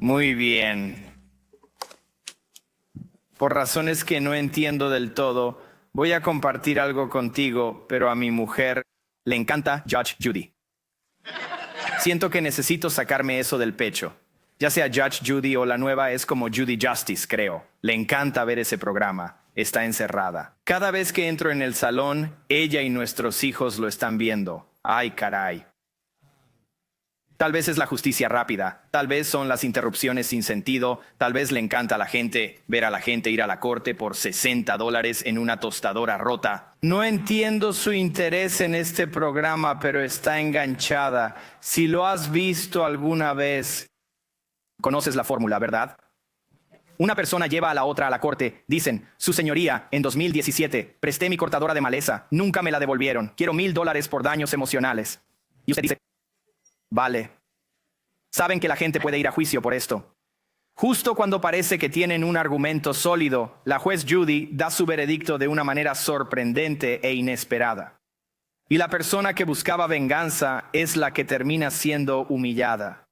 Muy bien. Por razones que no entiendo del todo, voy a compartir algo contigo, pero a mi mujer le encanta Judge Judy. Siento que necesito sacarme eso del pecho. Ya sea Judge Judy o la nueva es como Judy Justice, creo. Le encanta ver ese programa. Está encerrada. Cada vez que entro en el salón, ella y nuestros hijos lo están viendo. Ay, caray. Tal vez es la justicia rápida, tal vez son las interrupciones sin sentido, tal vez le encanta a la gente ver a la gente ir a la corte por $60 en una tostadora rota. No entiendo su interés en este programa, pero está enganchada. Si lo has visto alguna vez, conoces la fórmula, ¿verdad? Una persona lleva a la otra a la corte. Dicen, su señoría, en 2017, presté mi cortadora de maleza. Nunca me la devolvieron. Quiero $1000 por daños emocionales. Y usted dice, vale. Saben que la gente puede ir a juicio por esto. Justo cuando parece que tienen un argumento sólido, la juez Judy da su veredicto de una manera sorprendente e inesperada. Y la persona que buscaba venganza es la que termina siendo humillada.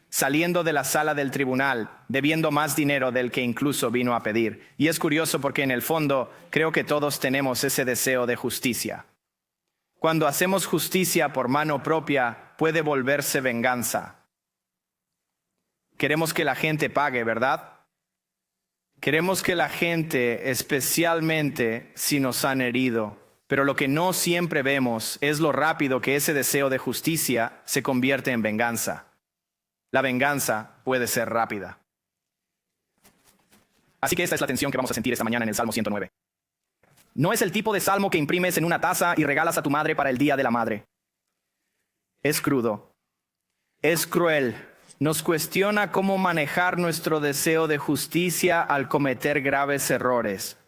Saliendo de la sala del tribunal, debiendo más dinero del que incluso vino a pedir. Y es curioso porque en el fondo creo que todos tenemos ese deseo de justicia. Cuando hacemos justicia por mano propia, puede volverse venganza. Queremos que la gente pague, ¿verdad? Queremos que la gente, especialmente si nos han herido. Pero lo que no siempre vemos es lo rápido que ese deseo de justicia se convierte en venganza. La venganza puede ser rápida. Así que esta es la tensión que vamos a sentir esta mañana en el Salmo 109. No es el tipo de salmo que imprimes en una taza y regalas a tu madre para el Día de la Madre. Es crudo. Es cruel. Nos cuestiona cómo manejar nuestro deseo de justicia al cometer graves errores.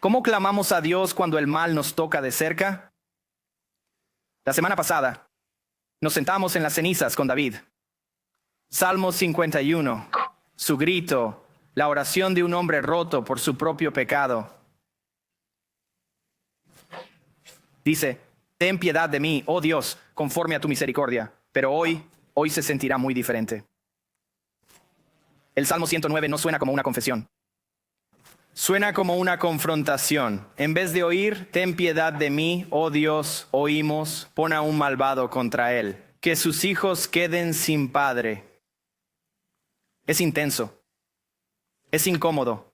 ¿Cómo clamamos a Dios cuando el mal nos toca de cerca? La semana pasada nos sentamos en las cenizas con David. Salmo 51, su grito, la oración de un hombre roto por su propio pecado. Dice, ten piedad de mí, oh Dios, conforme a tu misericordia. Pero hoy se sentirá muy diferente. El Salmo 109 no suena como una confesión. Suena como una confrontación. En vez de oír, ten piedad de mí, oh Dios, oímos, pon a un malvado contra él. Que sus hijos queden sin padre. Es intenso. Es incómodo.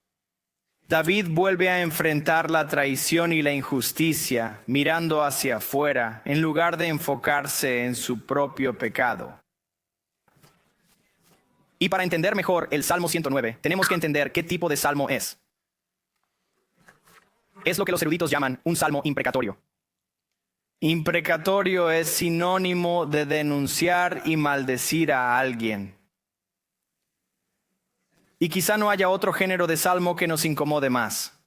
David vuelve a enfrentar la traición y la injusticia mirando hacia afuera en lugar de enfocarse en su propio pecado. Y para entender mejor el Salmo 109, tenemos que entender qué tipo de salmo es. Es lo que los eruditos llaman un salmo imprecatorio. Imprecatorio es sinónimo de denunciar y maldecir a alguien. Y quizá no haya otro género de salmo que nos incomode más.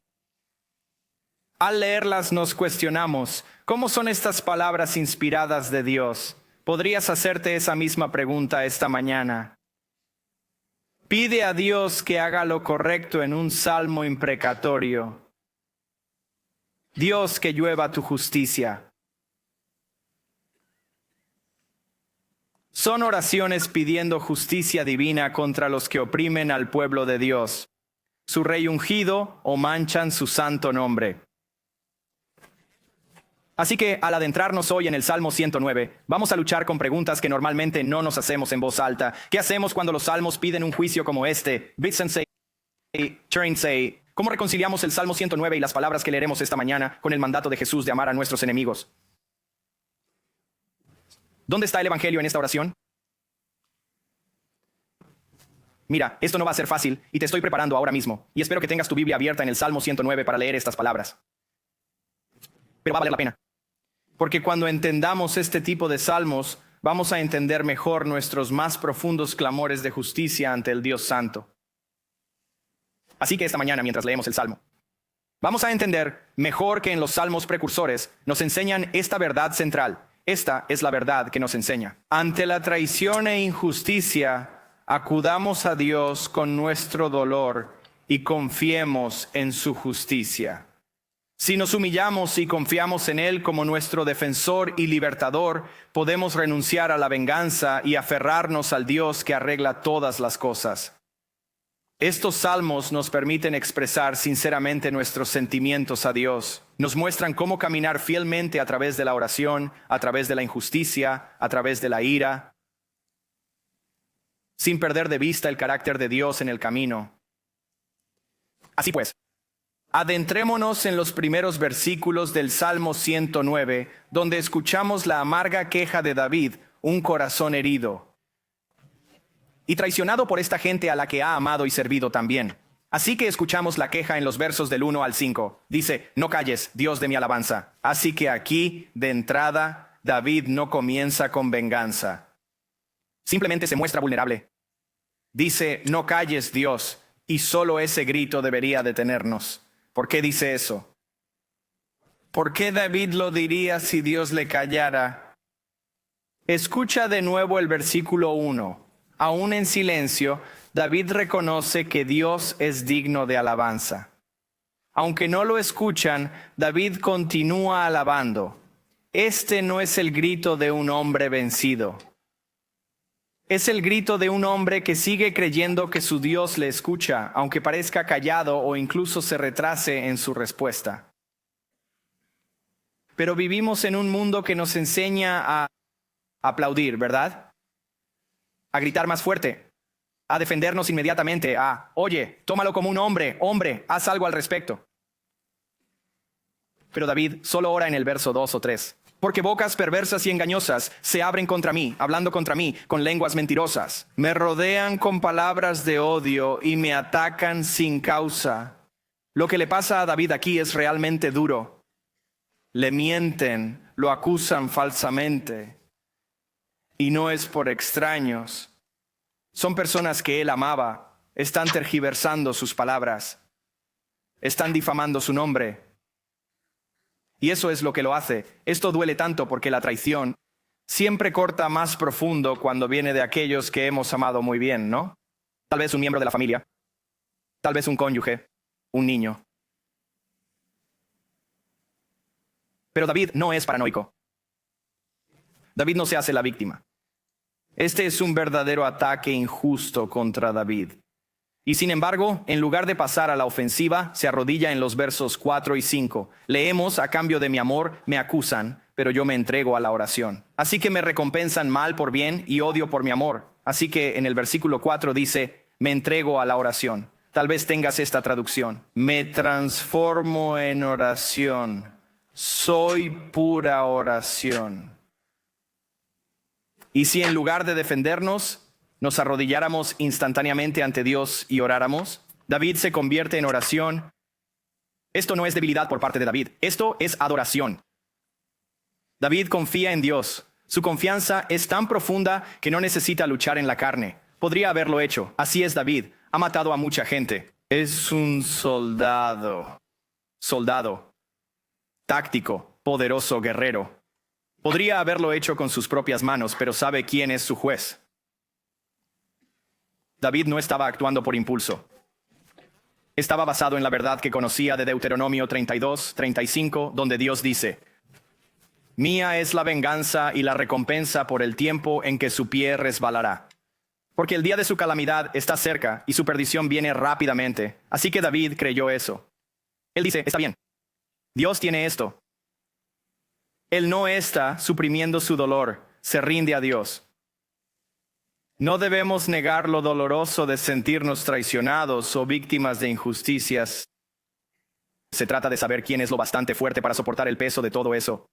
Al leerlas nos cuestionamos, ¿cómo son estas palabras inspiradas de Dios? Podrías hacerte esa misma pregunta esta mañana. Pide a Dios que haga lo correcto en un salmo imprecatorio. Dios, que llueva tu justicia. Son oraciones pidiendo justicia divina contra los que oprimen al pueblo de Dios, su rey ungido o manchan su santo nombre. Así que al adentrarnos hoy en el Salmo 109, vamos a luchar con preguntas que normalmente no nos hacemos en voz alta. ¿Qué hacemos cuando los salmos piden un juicio como este? ¿Cómo reconciliamos el Salmo 109 y las palabras que leeremos esta mañana con el mandato de Jesús de amar a nuestros enemigos? ¿Dónde está el evangelio en esta oración? Mira, esto no va a ser fácil y te estoy preparando ahora mismo. Y espero que tengas tu Biblia abierta en el Salmo 109 para leer estas palabras. Pero va a valer la pena. Porque cuando entendamos este tipo de salmos, vamos a entender mejor nuestros más profundos clamores de justicia ante el Dios Santo. Así que esta mañana, mientras leemos el Salmo, vamos a entender mejor que en los salmos precursores nos enseñan esta verdad central. Esta es la verdad que nos enseña. Ante la traición e injusticia, acudamos a Dios con nuestro dolor y confiemos en su justicia. Si nos humillamos y confiamos en Él como nuestro defensor y libertador, podemos renunciar a la venganza y aferrarnos al Dios que arregla todas las cosas. Estos salmos nos permiten expresar sinceramente nuestros sentimientos a Dios. Nos muestran cómo caminar fielmente a través de la oración, a través de la injusticia, a través de la ira, sin perder de vista el carácter de Dios en el camino. Así pues, adentrémonos en los primeros versículos del Salmo 109, donde escuchamos la amarga queja de David, un corazón herido y traicionado por esta gente a la que ha amado y servido también. Así que escuchamos la queja en los versos del 1 al 5. Dice, no calles, Dios de mi alabanza. Así que aquí, de entrada, David no comienza con venganza. Simplemente se muestra vulnerable. Dice, no calles, Dios, y solo ese grito debería detenernos. ¿Por qué dice eso? ¿Por qué David lo diría si Dios le callara? Escucha de nuevo el versículo 1. Aún en silencio, David reconoce que Dios es digno de alabanza. Aunque no lo escuchan, David continúa alabando. Este no es el grito de un hombre vencido. Es el grito de un hombre que sigue creyendo que su Dios le escucha, aunque parezca callado o incluso se retrase en su respuesta. Pero vivimos en un mundo que nos enseña a aplaudir, ¿verdad? A gritar más fuerte, a defendernos inmediatamente, oye, tómalo como un hombre, haz algo al respecto. Pero David solo ora en el verso 2 o 3. Porque bocas perversas y engañosas se abren contra mí, hablando contra mí, con lenguas mentirosas. Me rodean con palabras de odio y me atacan sin causa. Lo que le pasa a David aquí es realmente duro. Le mienten, lo acusan falsamente. Y no es por extraños. Son personas que él amaba. Están tergiversando sus palabras. Están difamando su nombre. Y eso es lo que lo hace. Esto duele tanto porque la traición siempre corta más profundo cuando viene de aquellos que hemos amado muy bien, ¿no? Tal vez un miembro de la familia. Tal vez un cónyuge. Un niño. Pero David no es paranoico. David no se hace la víctima. Este es un verdadero ataque injusto contra David. Y sin embargo, en lugar de pasar a la ofensiva, se arrodilla en los versos 4 y 5. Leemos, a cambio de mi amor, me acusan, pero yo me entrego a la oración. Así que me recompensan mal por bien y odio por mi amor. Así que en el versículo 4 dice, me entrego a la oración. Tal vez tengas esta traducción. Me transformo en oración. Soy pura oración. Y si en lugar de defendernos, nos arrodilláramos instantáneamente ante Dios y oráramos, David se convierte en oración. Esto no es debilidad por parte de David, esto es adoración. David confía en Dios. Su confianza es tan profunda que no necesita luchar en la carne. Podría haberlo hecho. Así es David. Ha matado a mucha gente. Es un soldado. Soldado. Táctico, poderoso guerrero. Podría haberlo hecho con sus propias manos, pero sabe quién es su juez. David no estaba actuando por impulso. Estaba basado en la verdad que conocía de Deuteronomio 32, 35, donde Dios dice, mía es la venganza y la recompensa por el tiempo en que su pie resbalará. Porque el día de su calamidad está cerca y su perdición viene rápidamente. Así que David creyó eso. Él dice, está bien, Dios tiene esto. Él no está suprimiendo su dolor, se rinde a Dios. No debemos negar lo doloroso de sentirnos traicionados o víctimas de injusticias. Se trata de saber quién es lo bastante fuerte para soportar el peso de todo eso.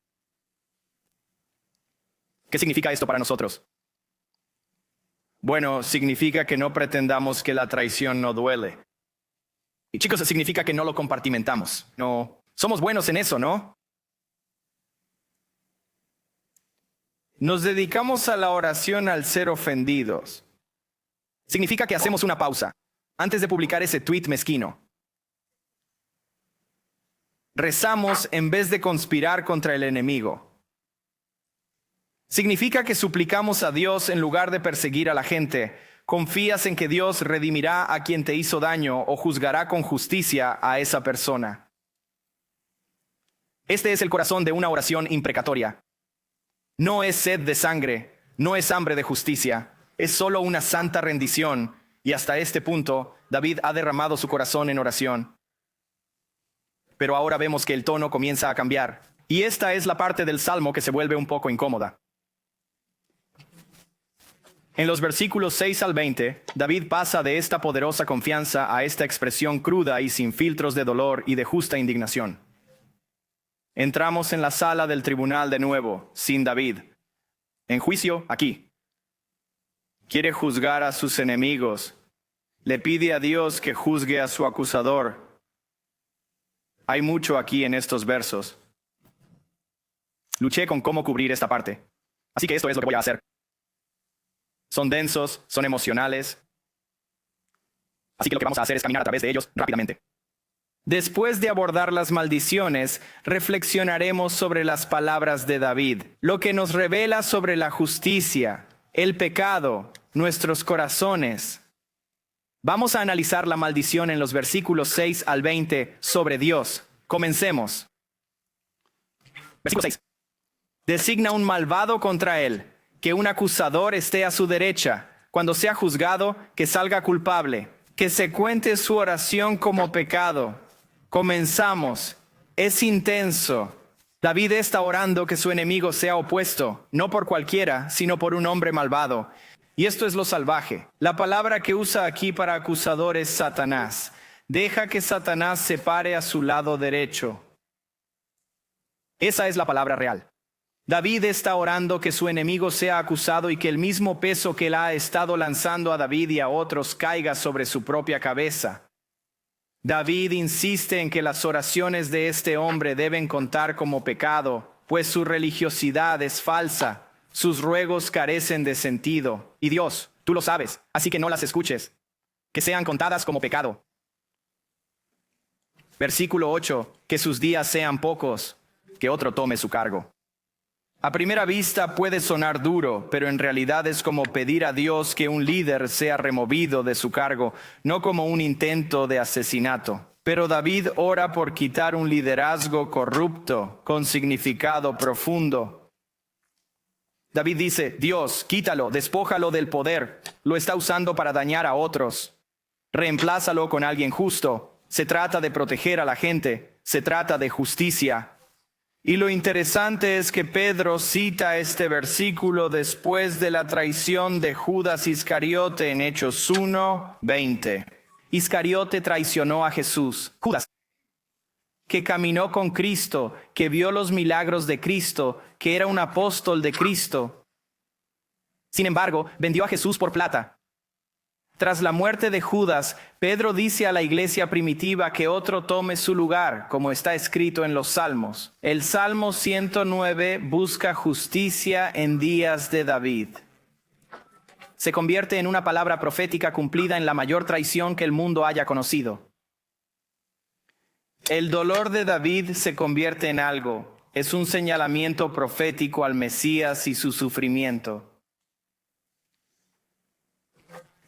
¿Qué significa esto para nosotros? Bueno, significa que no pretendamos que la traición no duele. Y chicos, significa que no lo compartimentamos. No, somos buenos en eso, ¿no? Nos dedicamos a la oración al ser ofendidos. Significa que hacemos una pausa antes de publicar ese tweet mezquino. Rezamos en vez de conspirar contra el enemigo. Significa que suplicamos a Dios en lugar de perseguir a la gente. Confías en que Dios redimirá a quien te hizo daño o juzgará con justicia a esa persona. Este es el corazón de una oración imprecatoria. No es sed de sangre, no es hambre de justicia, es solo una santa rendición. Y hasta este punto, David ha derramado su corazón en oración. Pero ahora vemos que el tono comienza a cambiar. Y esta es la parte del Salmo que se vuelve un poco incómoda. En los versículos 6 al 20, David pasa de esta poderosa confianza a esta expresión cruda y sin filtros de dolor y de justa indignación. Entramos en la sala del tribunal de nuevo, sin David. En juicio, aquí. Quiere juzgar a sus enemigos. Le pide a Dios que juzgue a su acusador. Hay mucho aquí en estos versos. Luché con cómo cubrir esta parte. Así que esto es lo que voy a hacer. Son densos, son emocionales. Así que lo que vamos a hacer es caminar a través de ellos rápidamente. Después de abordar las maldiciones, reflexionaremos sobre las palabras de David, lo que nos revela sobre la justicia, el pecado, nuestros corazones. Vamos a analizar la maldición en los versículos 6 al 20 sobre Dios. Comencemos. Versículo 6. Designa un malvado contra él, que un acusador esté a su derecha. Cuando sea juzgado, que salga culpable, que se cuente su oración como pecado. Comenzamos. Es intenso. David está orando que su enemigo sea opuesto, no por cualquiera, sino por un hombre malvado. Y esto es lo salvaje. La palabra que usa aquí para acusador es Satanás. Deja que Satanás se pare a su lado derecho. Esa es la palabra real. David está orando que su enemigo sea acusado y que el mismo peso que él ha estado lanzando a David y a otros caiga sobre su propia cabeza. David insiste en que las oraciones de este hombre deben contar como pecado, pues su religiosidad es falsa, sus ruegos carecen de sentido. Y Dios, tú lo sabes, así que no las escuches, que sean contadas como pecado. Versículo 8, que sus días sean pocos, que otro tome su cargo. A primera vista puede sonar duro, pero en realidad es como pedir a Dios que un líder sea removido de su cargo, no como un intento de asesinato. Pero David ora por quitar un liderazgo corrupto, con significado profundo. David dice, Dios, quítalo, despójalo del poder, lo está usando para dañar a otros. Reemplázalo con alguien justo. Se trata de proteger a la gente, se trata de justicia. Y lo interesante es que Pedro cita este versículo después de la traición de Judas Iscariote en Hechos 1:20. Iscariote traicionó a Jesús. Judas, que caminó con Cristo, que vio los milagros de Cristo, que era un apóstol de Cristo. Sin embargo, vendió a Jesús por plata. Tras la muerte de Judas, Pedro dice a la iglesia primitiva que otro tome su lugar, como está escrito en los Salmos. El Salmo 109 busca justicia en días de David. Se convierte en una palabra profética cumplida en la mayor traición que el mundo haya conocido. El dolor de David se convierte en algo. Es un señalamiento profético al Mesías y su sufrimiento.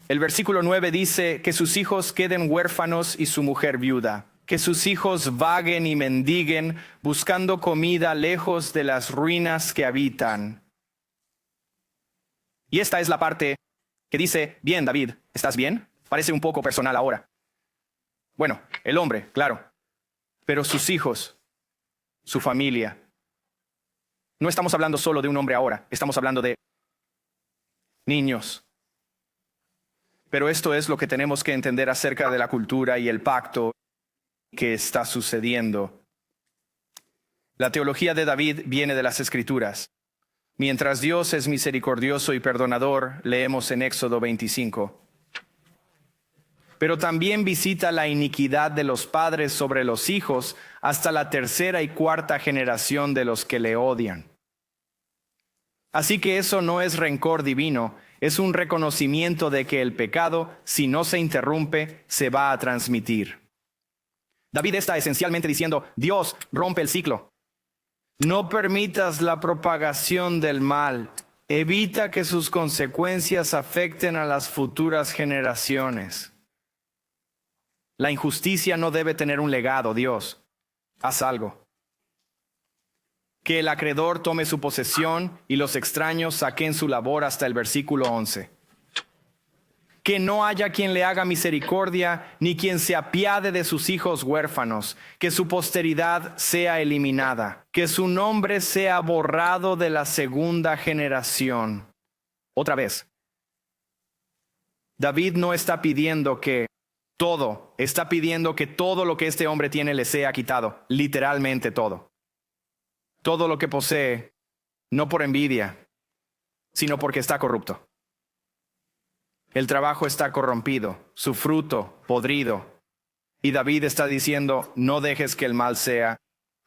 El versículo 9 dice que sus hijos queden huérfanos y su mujer viuda, que sus hijos vaguen y mendiguen buscando comida lejos de las ruinas que habitan. Y esta es la parte que dice, bien David, ¿estás bien? Parece un poco personal ahora. Bueno, el hombre, claro, pero sus hijos, su familia. No estamos hablando solo de un hombre ahora, estamos hablando de niños. Pero esto es lo que tenemos que entender acerca de la cultura y el pacto que está sucediendo. La teología de David viene de las Escrituras. Mientras Dios es misericordioso y perdonador, leemos en Éxodo 25. Pero también visita la iniquidad de los padres sobre los hijos hasta la tercera y cuarta generación de los que le odian. Así que eso no es rencor divino, es un reconocimiento de que el pecado, si no se interrumpe, se va a transmitir. David está esencialmente diciendo, Dios, rompe el ciclo. No permitas la propagación del mal. Evita que sus consecuencias afecten a las futuras generaciones. La injusticia no debe tener un legado, Dios. Haz algo. que el acreedor tome su posesión y los extraños saquen su labor hasta el versículo 11. Que no haya quien le haga misericordia, ni quien se apiade de sus hijos huérfanos, que su posteridad sea eliminada, que su nombre sea borrado de la segunda generación. Otra vez, David no está pidiendo que está pidiendo que todo lo que este hombre tiene le sea quitado, literalmente todo. Todo lo que posee, no por envidia, sino porque está corrupto. El trabajo está corrompido, su fruto podrido. Y David está diciendo, no dejes que el mal sea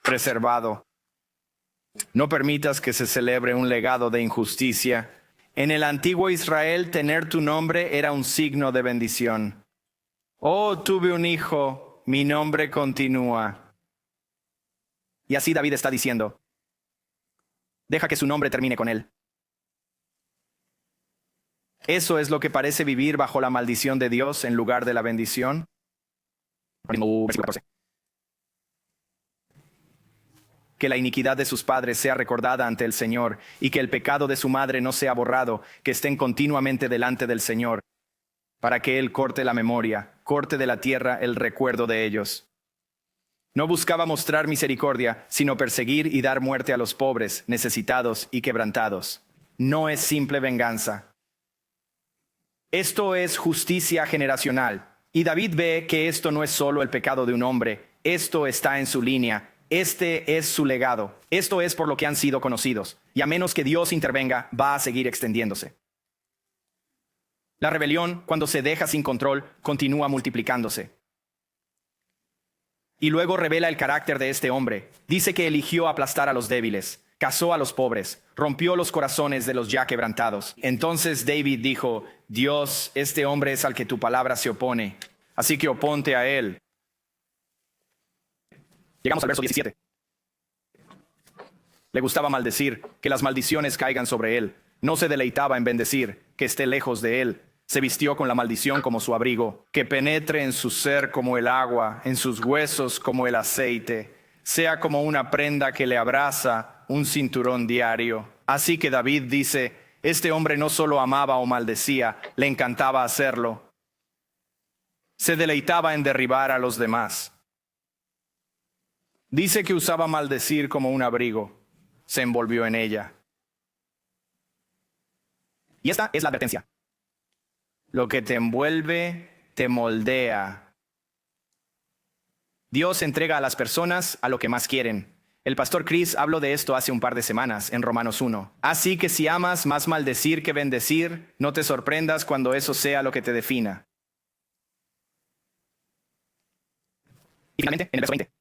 preservado. No permitas que se celebre un legado de injusticia. En el antiguo Israel, tener tu nombre era un signo de bendición. Oh, tuve un hijo, mi nombre continúa. Y así David está diciendo, deja que su nombre termine con él. ¿Eso es lo que parece vivir bajo la maldición de Dios en lugar de la bendición? Versículo 14. Que la iniquidad de sus padres sea recordada ante el Señor, y que el pecado de su madre no sea borrado, que estén continuamente delante del Señor, para que Él corte la memoria, corte de la tierra el recuerdo de ellos. No buscaba mostrar misericordia, sino perseguir y dar muerte a los pobres, necesitados y quebrantados. No es simple venganza. Esto es justicia generacional. Y David ve que esto no es solo el pecado de un hombre, esto está en su línea, este es su legado, esto es por lo que han sido conocidos, y a menos que Dios intervenga, va a seguir extendiéndose. La rebelión, cuando se deja sin control, continúa multiplicándose. Y luego revela el carácter de este hombre. Dice que eligió aplastar a los débiles, cazó a los pobres, rompió los corazones de los ya quebrantados. Entonces David dijo, Dios, este hombre es al que tu palabra se opone, así que oponte a él. Llegamos al verso 17. Le gustaba maldecir, que las maldiciones caigan sobre él. No se deleitaba en bendecir, que esté lejos de él. Se vistió con la maldición como su abrigo, que penetre en su ser como el agua, en sus huesos como el aceite, sea como una prenda que le abraza, un cinturón diario. Así que David dice, este hombre no solo amaba o maldecía, le encantaba hacerlo. Se deleitaba en derribar a los demás. Dice que usaba maldecir como un abrigo, se envolvió en ella. Y esta es la advertencia. Lo que te envuelve, te moldea. Dios entrega a las personas a lo que más quieren. El pastor Chris habló de esto hace un par de semanas en Romanos 1. Así que si amas más maldecir que bendecir, no te sorprendas cuando eso sea lo que te defina. Y finalmente, en el verso 20,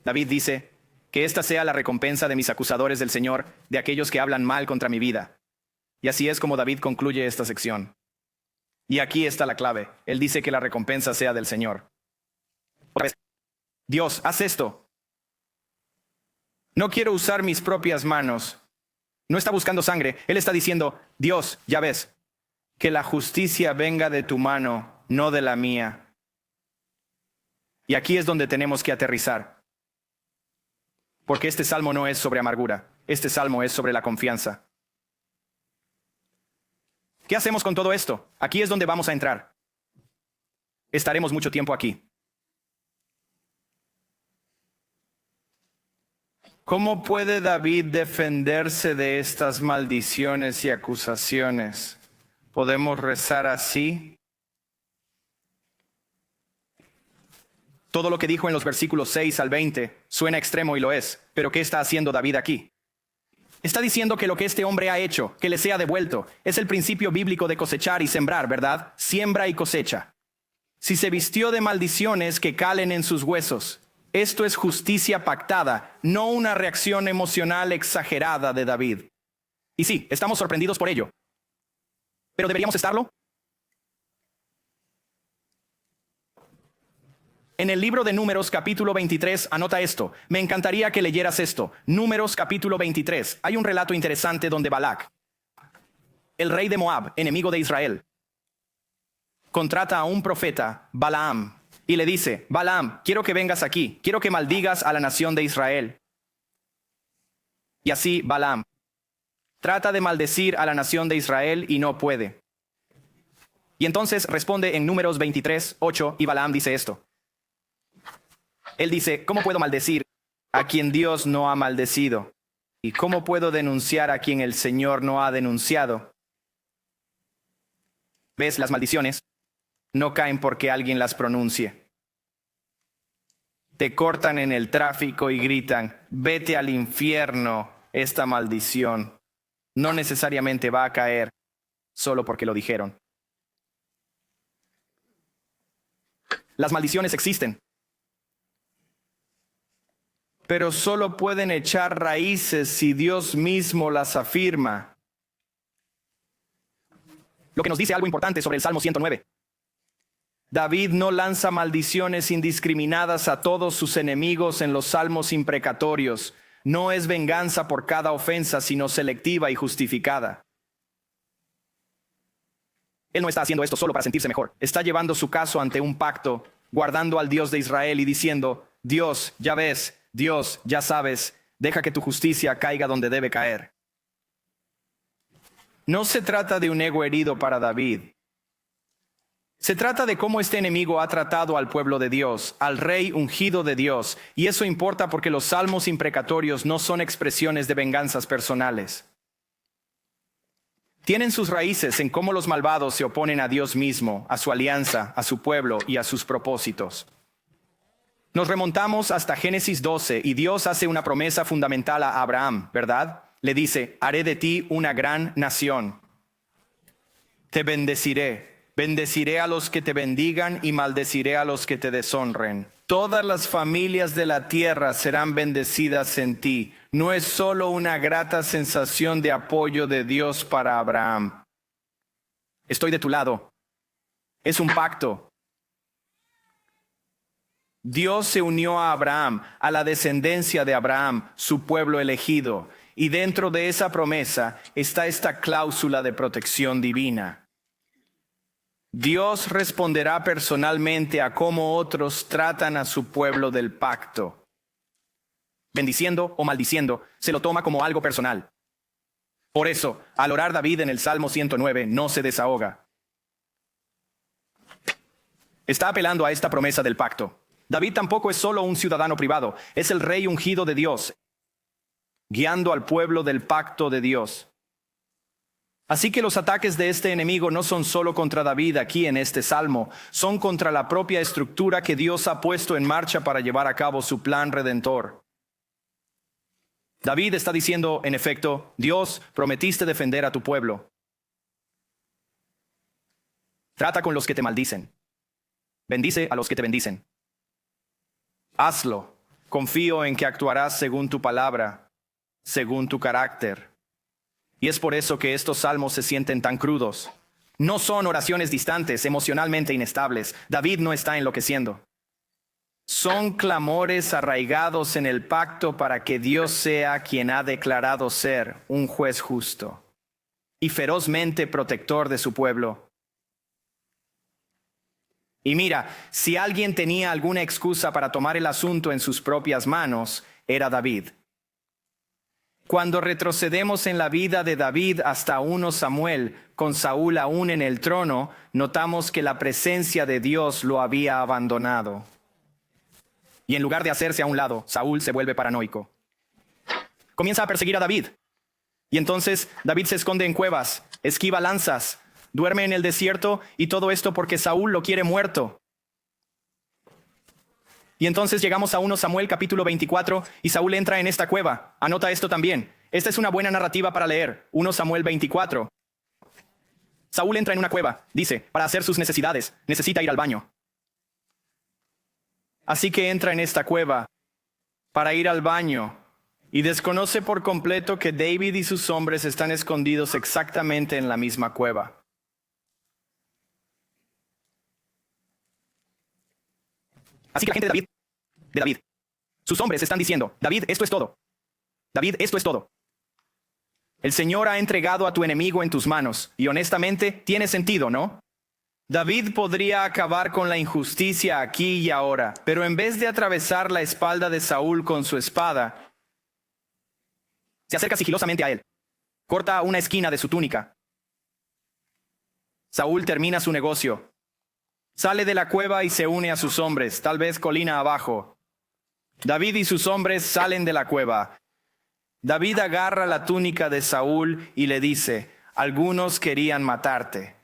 David dice, que esta sea la recompensa de mis acusadores del Señor, de aquellos que hablan mal contra mi vida. Y así es como David concluye esta sección. Y aquí está la clave. Él dice que la recompensa sea del Señor. Otra vez, Dios, haz esto. No quiero usar mis propias manos. No está buscando sangre. Él está diciendo, Dios, ya ves, que la justicia venga de tu mano, no de la mía. Y aquí es donde tenemos que aterrizar. Porque este salmo no es sobre amargura. Este salmo es sobre la confianza. ¿Qué hacemos con todo esto? Aquí es donde vamos a entrar. Estaremos mucho tiempo aquí. ¿Cómo puede David defenderse de estas maldiciones y acusaciones? ¿Podemos rezar así? Todo lo que dijo en los versículos 6 al 20 suena extremo y lo es, pero ¿qué está haciendo David aquí? Está diciendo que lo que este hombre ha hecho, que le sea devuelto, es el principio bíblico de cosechar y sembrar, ¿verdad? Siembra y cosecha. Si se vistió de maldiciones, que calen en sus huesos. Esto es justicia pactada, no una reacción emocional exagerada de David. Y sí, estamos sorprendidos por ello. ¿Pero deberíamos estarlo? En el libro de Números capítulo 23, anota esto. Me encantaría que leyeras esto. Números capítulo 23. Hay un relato interesante donde Balac, el rey de Moab, enemigo de Israel, contrata a un profeta, Balaam, y le dice, Balaam, quiero que vengas aquí, quiero que maldigas a la nación de Israel. Y así Balaam trata de maldecir a la nación de Israel y no puede. Y entonces responde en Números 23:8 y Balaam dice esto. Él dice, ¿cómo puedo maldecir a quien Dios no ha maldecido? ¿Y cómo puedo denunciar a quien el Señor no ha denunciado? ¿Ves? Las maldiciones no caen porque alguien las pronuncie. Te cortan en el tráfico y gritan, vete al infierno, esta maldición. No necesariamente va a caer solo porque lo dijeron. Las maldiciones existen, pero solo pueden echar raíces si Dios mismo las afirma. Lo que nos dice algo importante sobre el Salmo 109. David no lanza maldiciones indiscriminadas a todos sus enemigos en los salmos imprecatorios. No es venganza por cada ofensa, sino selectiva y justificada. Él no está haciendo esto solo para sentirse mejor. Está llevando su caso ante un pacto, guardando al Dios de Israel y diciendo, Dios, ya ves, Dios, ya sabes, deja que tu justicia caiga donde debe caer. No se trata de un ego herido para David. Se trata de cómo este enemigo ha tratado al pueblo de Dios, al rey ungido de Dios, y eso importa porque los salmos imprecatorios no son expresiones de venganzas personales. Tienen sus raíces en cómo los malvados se oponen a Dios mismo, a su alianza, a su pueblo y a sus propósitos. Nos remontamos hasta Génesis 12 y Dios hace una promesa fundamental a Abraham, ¿verdad? Le dice, haré de ti una gran nación. Te bendeciré. Bendeciré a los que te bendigan y maldeciré a los que te deshonren. Todas las familias de la tierra serán bendecidas en ti. No es solo una grata sensación de apoyo de Dios para Abraham. Estoy de tu lado. Es un pacto. Dios se unió a Abraham, a la descendencia de Abraham, su pueblo elegido. Y dentro de esa promesa está esta cláusula de protección divina. Dios responderá personalmente a cómo otros tratan a su pueblo del pacto. Bendiciendo o maldiciendo, se lo toma como algo personal. Por eso, al orar David en el Salmo 109, no se desahoga. Está apelando a esta promesa del pacto. David tampoco es solo un ciudadano privado, es el rey ungido de Dios, guiando al pueblo del pacto de Dios. Así que los ataques de este enemigo no son solo contra David aquí en este salmo, son contra la propia estructura que Dios ha puesto en marcha para llevar a cabo su plan redentor. David está diciendo, en efecto, Dios, prometiste defender a tu pueblo. Trata con los que te maldicen. Bendice a los que te bendicen. Hazlo. Confío en que actuarás según tu palabra, según tu carácter. Y es por eso que estos salmos se sienten tan crudos. No son oraciones distantes, emocionalmente inestables. David no está enloqueciendo. Son clamores arraigados en el pacto para que Dios sea quien ha declarado ser un juez justo y ferozmente protector de su pueblo. Y mira, si alguien tenía alguna excusa para tomar el asunto en sus propias manos, era David. Cuando retrocedemos en la vida de David hasta 1 Samuel, con Saúl aún en el trono, notamos que la presencia de Dios lo había abandonado. Y en lugar de hacerse a un lado, Saúl se vuelve paranoico. Comienza a perseguir a David. Y entonces David se esconde en cuevas, esquiva lanzas, duerme en el desierto y todo esto porque Saúl lo quiere muerto. Y entonces llegamos a 1 Samuel capítulo 24 y Saúl entra en esta cueva. Anota esto también. Esta es una buena narrativa para leer. 1 Samuel 24. Saúl entra en una cueva. Dice, para hacer sus necesidades, necesita ir al baño. Así que entra en esta cueva para ir al baño y desconoce por completo que David y sus hombres están escondidos exactamente en la misma cueva. Así que la gente de David, sus hombres están diciendo, David, esto es todo. David, esto es todo. El Señor ha entregado a tu enemigo en tus manos, y honestamente tiene sentido, ¿no? David podría acabar con la injusticia aquí y ahora, pero en vez de atravesar la espalda de Saúl con su espada, Se acerca sigilosamente a él. Corta una esquina de su túnica. Saúl termina su negocio. Sale de la cueva y se une a sus hombres, tal vez colina abajo. David y sus hombres salen de la cueva. David agarra la túnica de Saúl y le dice: algunos querían matarte,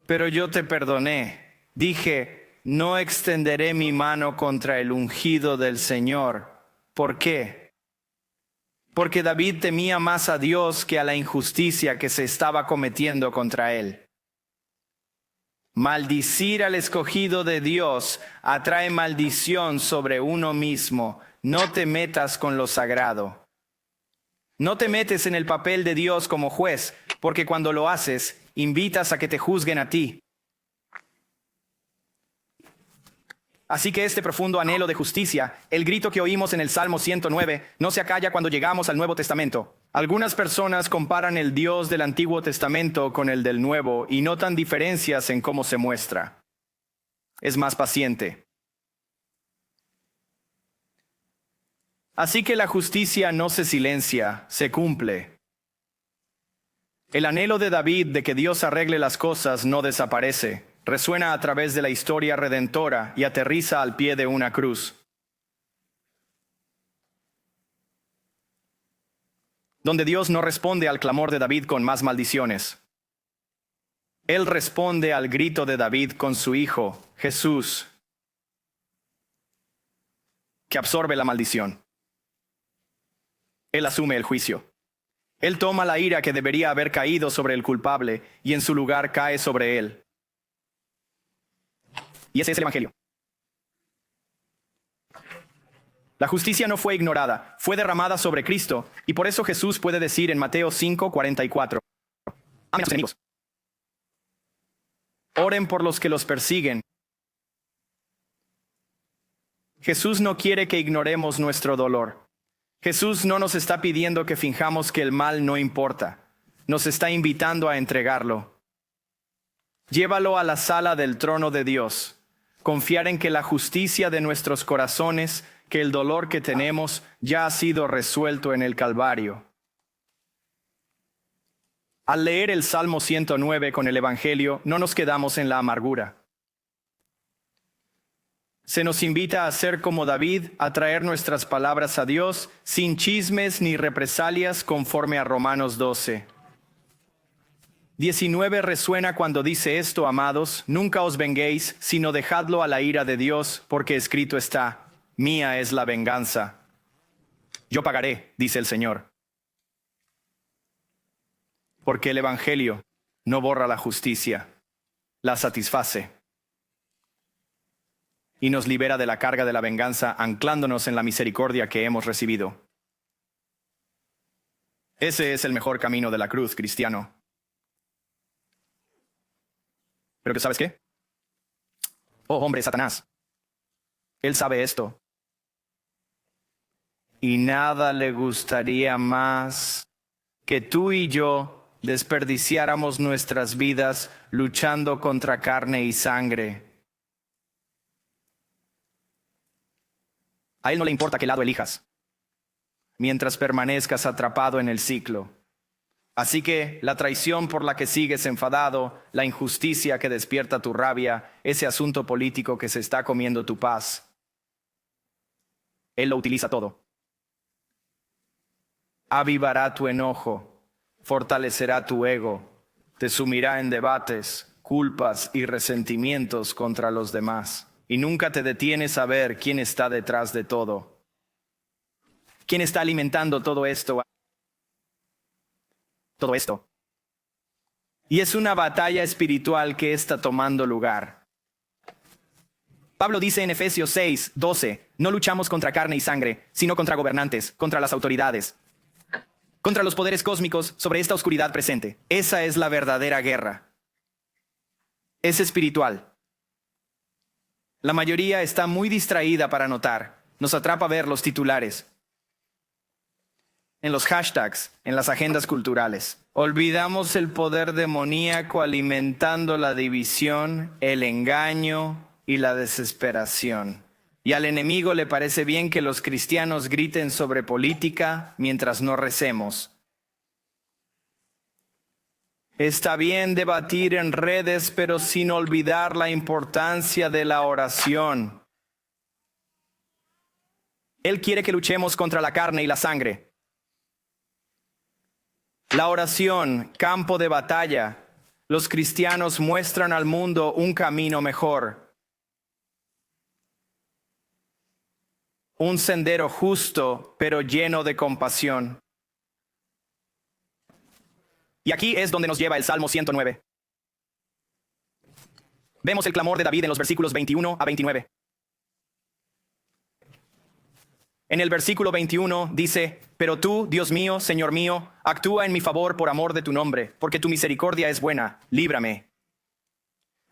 pero yo te perdoné. Dije: no extenderé mi mano contra el ungido del Señor. ¿Por qué? Porque David temía más a Dios que a la injusticia que se estaba cometiendo contra él. Maldicir al escogido de Dios atrae maldición sobre uno mismo. No te metas con lo sagrado. No te metes en el papel de Dios como juez, porque cuando lo haces, invitas a que te juzguen a ti. Así que este profundo anhelo de justicia, el grito que oímos en el Salmo 109, no se acalla cuando llegamos al Nuevo Testamento. Algunas personas comparan el Dios del Antiguo Testamento con el del Nuevo y notan diferencias en cómo se muestra. Es más paciente. Así que la justicia no se silencia, se cumple. El anhelo de David de que Dios arregle las cosas no desaparece. Resuena a través de la historia redentora y aterriza al pie de una cruz. Donde Dios no responde al clamor de David con más maldiciones. Él responde al grito de David con su Hijo, Jesús, que absorbe la maldición. Él asume el juicio. Él toma la ira que debería haber caído sobre el culpable y en su lugar cae sobre él. Y ese es el Evangelio. La justicia no fue ignorada, fue derramada sobre Cristo, y por eso Jesús puede decir en Mateo 5:44, amen a sus enemigos. Oren por los que los persiguen. Jesús no quiere que ignoremos nuestro dolor. Jesús no nos está pidiendo que finjamos que el mal no importa. Nos está invitando a entregarlo. Llévalo a la sala del trono de Dios. Confiar en que la justicia de nuestros corazones, que el dolor que tenemos, ya ha sido resuelto en el Calvario. Al leer el Salmo 109 con el Evangelio, no nos quedamos en la amargura. Se nos invita a ser como David, a traer nuestras palabras a Dios, sin chismes ni represalias, conforme a Romanos 12. 19 resuena cuando dice esto: amados, nunca os venguéis, sino dejadlo a la ira de Dios, porque escrito está: mía es la venganza. Yo pagaré, dice el Señor. Porque el Evangelio no borra la justicia, la satisface. Y nos libera de la carga de la venganza, anclándonos en la misericordia que hemos recibido. Ese es el mejor camino de la cruz, cristiano. ¿Pero que sabes qué? Oh, hombre, Satanás. Él sabe esto. Y nada le gustaría más que tú y yo desperdiciáramos nuestras vidas luchando contra carne y sangre. A él no le importa qué lado elijas, mientras permanezcas atrapado en el ciclo. Así que la traición por la que sigues enfadado, la injusticia que despierta tu rabia, ese asunto político que se está comiendo tu paz, él lo utiliza todo. Avivará tu enojo, fortalecerá tu ego, te sumirá en debates, culpas y resentimientos contra los demás. Y nunca te detienes a ver quién está detrás de todo. ¿Quién está alimentando todo esto? Todo esto. Y es una batalla espiritual que está tomando lugar. Pablo dice en Efesios 6:12, no luchamos contra carne y sangre, sino contra gobernantes, contra las autoridades, contra los poderes cósmicos sobre esta oscuridad presente. Esa es la verdadera guerra. Es espiritual. La mayoría está muy distraída para notar. Nos atrapa ver los titulares, en los hashtags, en las agendas culturales. Olvidamos el poder demoníaco alimentando la división, el engaño y la desesperación. Y al enemigo le parece bien que los cristianos griten sobre política mientras no recemos. Está bien debatir en redes, pero sin olvidar la importancia de la oración. Él quiere que luchemos contra la carne y la sangre. La oración, campo de batalla. Los cristianos muestran al mundo un camino mejor. Un sendero justo, pero lleno de compasión. Y aquí es donde nos lleva el Salmo 109. Vemos el clamor de David en los versículos 21 a 29. En el versículo 21 dice: pero tú, Dios mío, Señor mío, actúa en mi favor por amor de tu nombre, porque tu misericordia es buena, líbrame.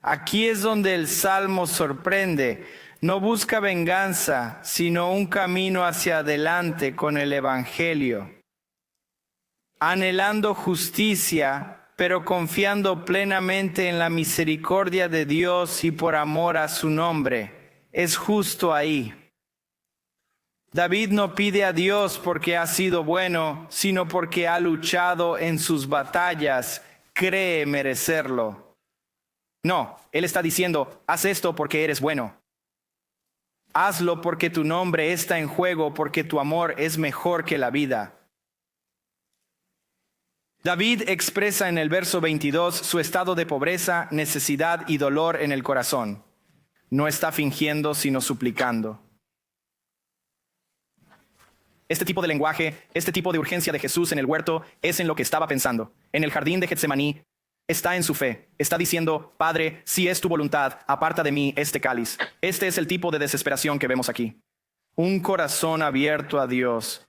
Aquí es donde el Salmo sorprende. No busca venganza, sino un camino hacia adelante con el Evangelio. Anhelando justicia, pero confiando plenamente en la misericordia de Dios y por amor a su nombre. Es justo ahí. David no pide a Dios porque ha sido bueno, sino porque ha luchado en sus batallas, cree merecerlo. No, él está diciendo: haz esto porque eres bueno. Hazlo porque tu nombre está en juego, porque tu amor es mejor que la vida. David expresa en el verso 22 su estado de pobreza, necesidad y dolor en el corazón. No está fingiendo, sino suplicando. Este tipo de lenguaje, este tipo de urgencia de Jesús en el huerto es en lo que estaba pensando. En el jardín de Getsemaní está en su fe. Está diciendo: Padre, si es tu voluntad, aparta de mí este cáliz. Este es el tipo de desesperación que vemos aquí. Un corazón abierto a Dios.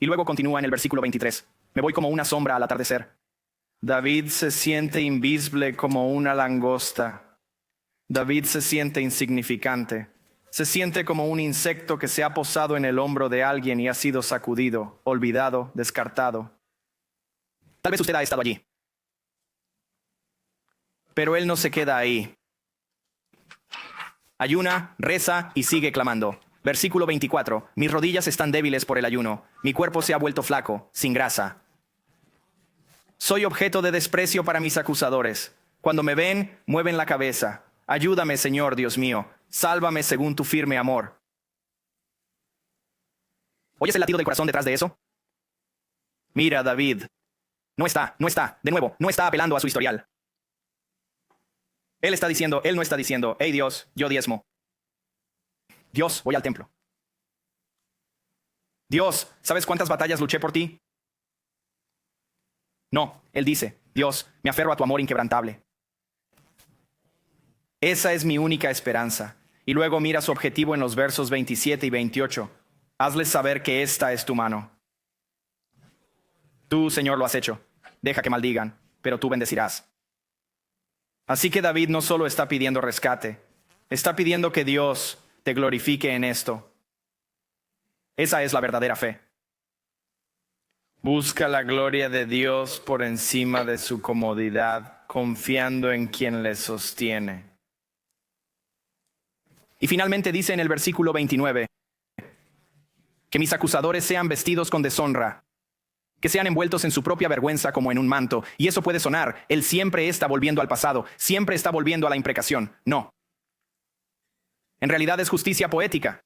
Y luego continúa en el versículo 23. Me voy como una sombra al atardecer. David se siente invisible como una langosta. David se siente insignificante. Se siente como un insecto que se ha posado en el hombro de alguien y ha sido sacudido, olvidado, descartado. Tal vez usted ha estado allí. Pero él no se queda ahí. Ayuna, reza y sigue clamando. Versículo 24. Mis rodillas están débiles por el ayuno. Mi cuerpo se ha vuelto flaco, sin grasa. Soy objeto de desprecio para mis acusadores. Cuando me ven, mueven la cabeza. Ayúdame, Señor, Dios mío. Sálvame según tu firme amor. ¿Oyes el latido del corazón detrás de eso? Mira, David. No está, de nuevo, no está apelando a su historial. Él no está diciendo: hey Dios, yo diezmo. Dios, voy al templo. Dios, ¿sabes cuántas batallas luché por ti? No, él dice: Dios, me aferro a tu amor inquebrantable. Esa es mi única esperanza. Y luego mira su objetivo en los versos 27 y 28. Hazles saber que esta es tu mano. Tú, Señor, lo has hecho. Deja que maldigan, pero tú bendecirás. Así que David no solo está pidiendo rescate, está pidiendo que Dios te glorifique en esto. Esa es la verdadera fe. Busca la gloria de Dios por encima de su comodidad, confiando en quien le sostiene. Y finalmente dice en el versículo 29, que mis acusadores sean vestidos con deshonra, que sean envueltos en su propia vergüenza como en un manto. Y eso puede sonar: él siempre está volviendo al pasado, siempre está volviendo a la imprecación. No. En realidad es justicia poética,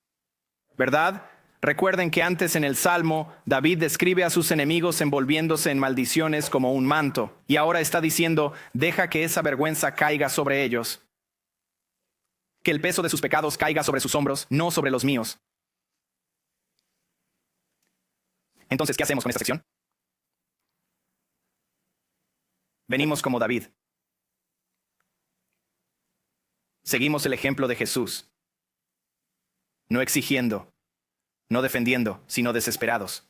¿verdad? Recuerden que antes en el Salmo, David describe a sus enemigos envolviéndose en maldiciones como un manto. Y ahora está diciendo: deja que esa vergüenza caiga sobre ellos. Que el peso de sus pecados caiga sobre sus hombros, no sobre los míos. Entonces, ¿qué hacemos con esta sección? Venimos como David. Seguimos el ejemplo de Jesús. No exigiendo, no defendiendo, sino desesperados.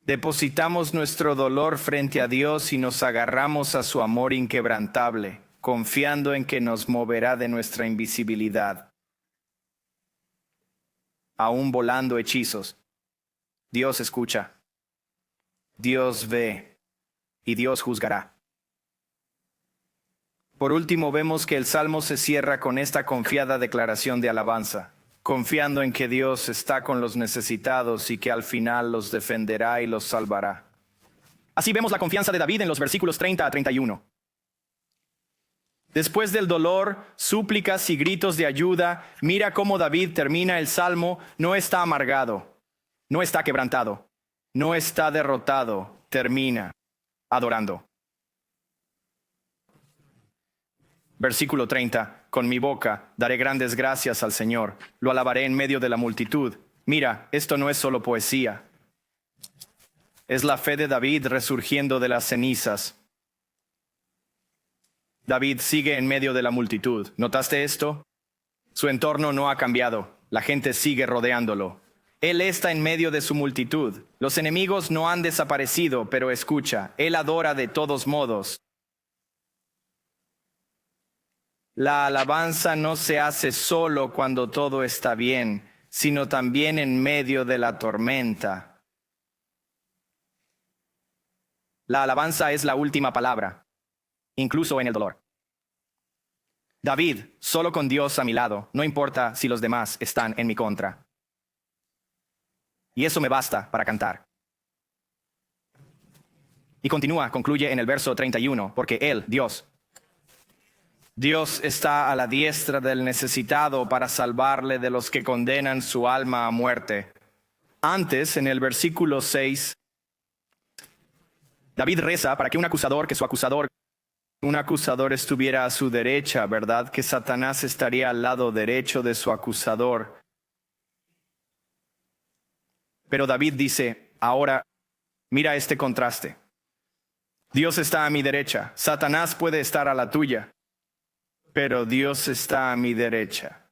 Depositamos nuestro dolor frente a Dios y nos agarramos a su amor inquebrantable, confiando en que nos moverá de nuestra invisibilidad. Aún volando hechizos, Dios escucha, Dios ve y Dios juzgará. Por último, vemos que el Salmo se cierra con esta confiada declaración de alabanza, confiando en que Dios está con los necesitados y que al final los defenderá y los salvará. Así vemos la confianza de David en los versículos 30 a 31. Después del dolor, súplicas y gritos de ayuda, mira cómo David termina el Salmo. No está amargado, no está quebrantado, no está derrotado, termina adorando. Versículo 30. Con mi boca daré grandes gracias al Señor. Lo alabaré en medio de la multitud. Mira, esto no es solo poesía. Es la fe de David resurgiendo de las cenizas. David sigue en medio de la multitud. ¿Notaste esto? Su entorno no ha cambiado. La gente sigue rodeándolo. Él está en medio de su multitud. Los enemigos no han desaparecido, pero escucha, él adora de todos modos. La alabanza no se hace solo cuando todo está bien, sino también en medio de la tormenta. La alabanza es la última palabra, incluso en el dolor. David, solo con Dios a mi lado, no importa si los demás están en mi contra. Y eso me basta para cantar. Y concluye en el verso 31, porque Él, Dios está a la diestra del necesitado para salvarle de los que condenan su alma a muerte. Antes, en el versículo 6, David reza para que un acusador estuviera a su derecha, ¿verdad? Que Satanás estaría al lado derecho de su acusador. Pero David dice, ahora, mira este contraste. Dios está a mi derecha, Satanás puede estar a la tuya. Pero Dios está a mi derecha,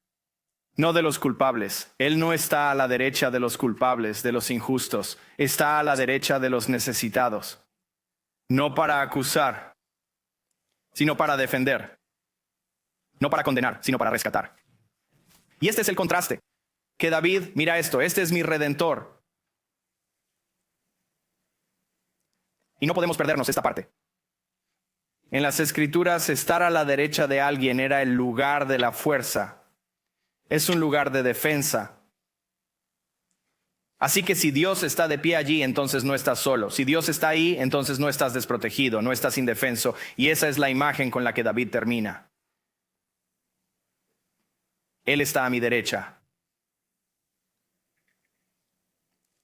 no de los culpables. Él no está a la derecha de los culpables, de los injustos. Está a la derecha de los necesitados. No para acusar, sino para defender. No para condenar, sino para rescatar. Y este es el contraste. Que David, mira esto, este es mi redentor. Y no podemos perdernos esta parte. En las Escrituras, estar a la derecha de alguien era el lugar de la fuerza. Es un lugar de defensa. Así que si Dios está de pie allí, entonces no estás solo. Si Dios está ahí, entonces no estás desprotegido, no estás indefenso. Y esa es la imagen con la que David termina. Él está a mi derecha.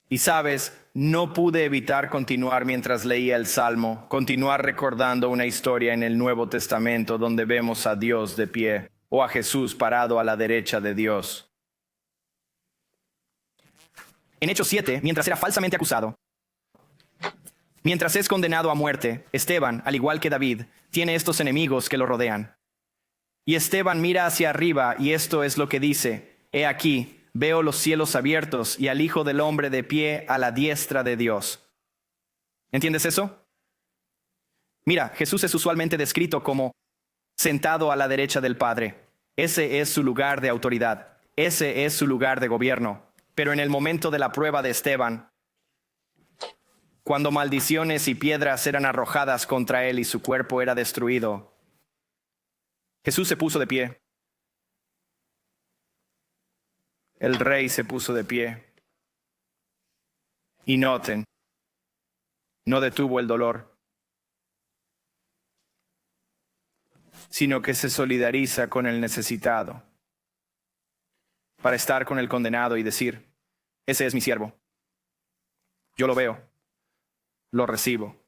Y sabes, no pude evitar continuar mientras leía el Salmo, continuar recordando una historia en el Nuevo Testamento donde vemos a Dios de pie o a Jesús parado a la derecha de Dios. En Hechos 7, mientras era falsamente acusado, mientras es condenado a muerte, Esteban, al igual que David, tiene estos enemigos que lo rodean. Y Esteban mira hacia arriba y esto es lo que dice: He aquí, veo los cielos abiertos y al Hijo del Hombre de pie a la diestra de Dios. ¿Entiendes eso? Mira, Jesús es usualmente descrito como sentado a la derecha del Padre. Ese es su lugar de autoridad. Ese es su lugar de gobierno. Pero en el momento de la prueba de Esteban, cuando maldiciones y piedras eran arrojadas contra él y su cuerpo era destruido, Jesús se puso de pie. El rey se puso de pie. Y noten, no detuvo el dolor, sino que se solidariza con el necesitado para estar con el condenado y decir: ese es mi siervo. Yo lo veo, lo recibo.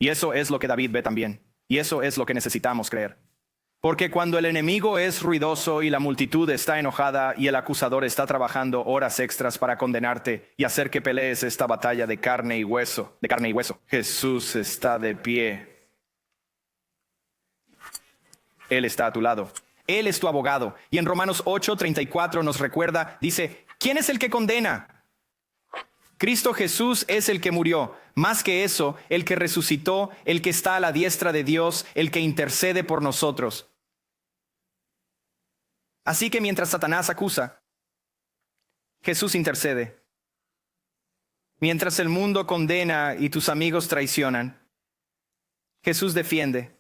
Y eso es lo que David ve también. Y eso es lo que necesitamos creer. Porque cuando el enemigo es ruidoso y la multitud está enojada y el acusador está trabajando horas extras para condenarte y hacer que pelees esta batalla de carne y hueso, Jesús está de pie. Él está a tu lado. Él es tu abogado. Y en Romanos 8:34 nos recuerda, dice: ¿quién es el que condena? Cristo Jesús es el que murió. Más que eso, el que resucitó, el que está a la diestra de Dios, el que intercede por nosotros. Así que mientras Satanás acusa, Jesús intercede. Mientras el mundo condena y tus amigos traicionan, Jesús defiende.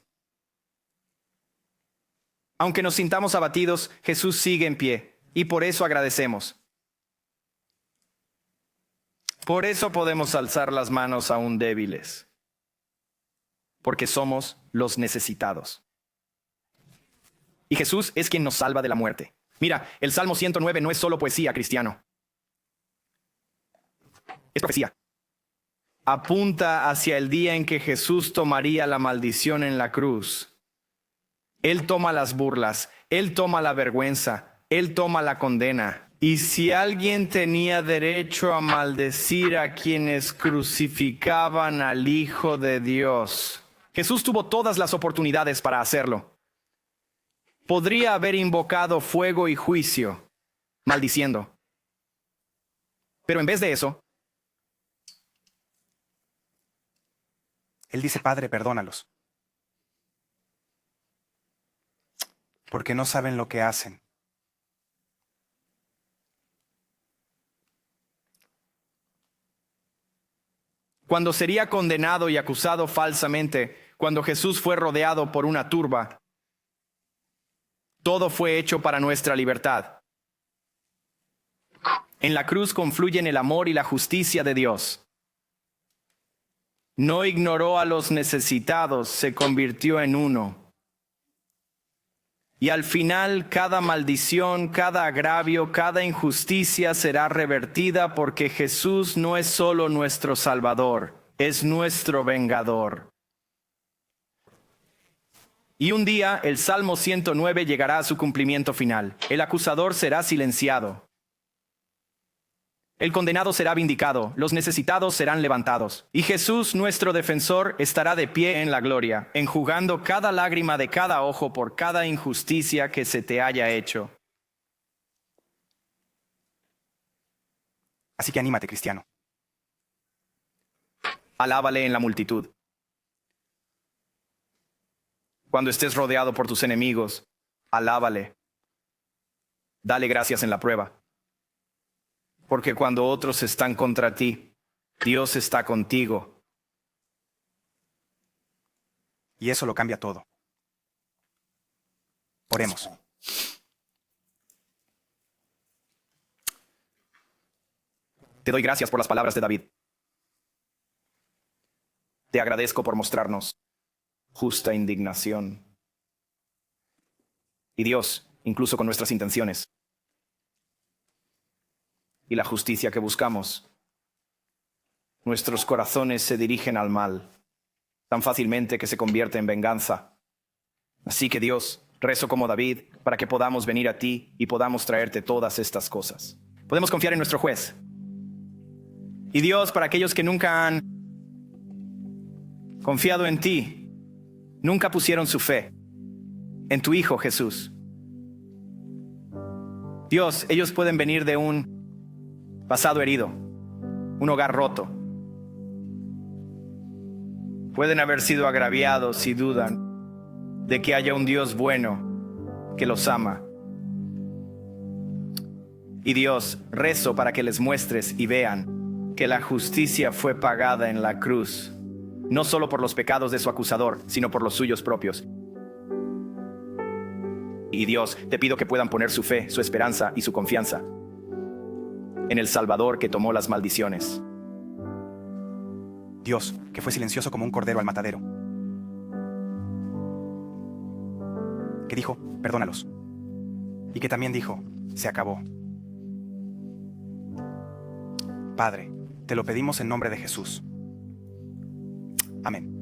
Aunque nos sintamos abatidos, Jesús sigue en pie y por eso agradecemos. Por eso podemos alzar las manos aún débiles, porque somos los necesitados. Y Jesús es quien nos salva de la muerte. Mira, el Salmo 109 no es solo poesía, cristiano. Es profecía. Apunta hacia el día en que Jesús tomaría la maldición en la cruz. Él toma las burlas, Él toma la vergüenza, Él toma la condena. Y si alguien tenía derecho a maldecir a quienes crucificaban al Hijo de Dios, Jesús tuvo todas las oportunidades para hacerlo. Podría haber invocado fuego y juicio, maldiciendo. Pero en vez de eso, Él dice, Padre, perdónalos, porque no saben lo que hacen. cuando sería condenado y acusado falsamente, cuando Jesús fue rodeado por una turba, todo fue hecho para nuestra libertad. En la cruz confluyen el amor y la justicia de Dios. No ignoró a los necesitados, se convirtió en uno. Y al final, cada maldición, cada agravio, cada injusticia será revertida porque Jesús no es solo nuestro Salvador, es nuestro vengador. Y un día el Salmo 109 llegará a su cumplimiento final. El acusador será silenciado. El condenado será vindicado, los necesitados serán levantados. Y Jesús, nuestro defensor, estará de pie en la gloria, enjugando cada lágrima de cada ojo por cada injusticia que se te haya hecho. Así que anímate, cristiano. Alábale en la multitud. Cuando estés rodeado por tus enemigos, alábale. Dale gracias en la prueba. Porque cuando otros están contra ti, Dios está contigo. Y eso lo cambia todo. Oremos. Te doy gracias por las palabras de David. Te agradezco por mostrarnos justa indignación. Y Dios, incluso con nuestras intenciones, y la justicia que buscamos, nuestros corazones se dirigen al mal, tan fácilmente que se convierte en venganza. Así que Dios, rezo como David, para que podamos venir a ti y podamos traerte todas estas cosas. Podemos confiar en nuestro juez. Y Dios, para aquellos que nunca han confiado en ti, nunca pusieron su fe en tu Hijo Jesús. Dios, ellos pueden venir de un pasado herido, un hogar roto. Pueden haber sido agraviados y dudan de que haya un Dios bueno que los ama. Y Dios, rezo para que les muestres y vean que la justicia fue pagada en la cruz, no solo por los pecados de su acusador, sino por los suyos propios. Y Dios, te pido que puedan poner su fe, su esperanza y su confianza en el Salvador que tomó las maldiciones. Dios, que fue silencioso como un cordero al matadero, que dijo, perdónalos, y que también dijo, se acabó. Padre, te lo pedimos en nombre de Jesús. Amén.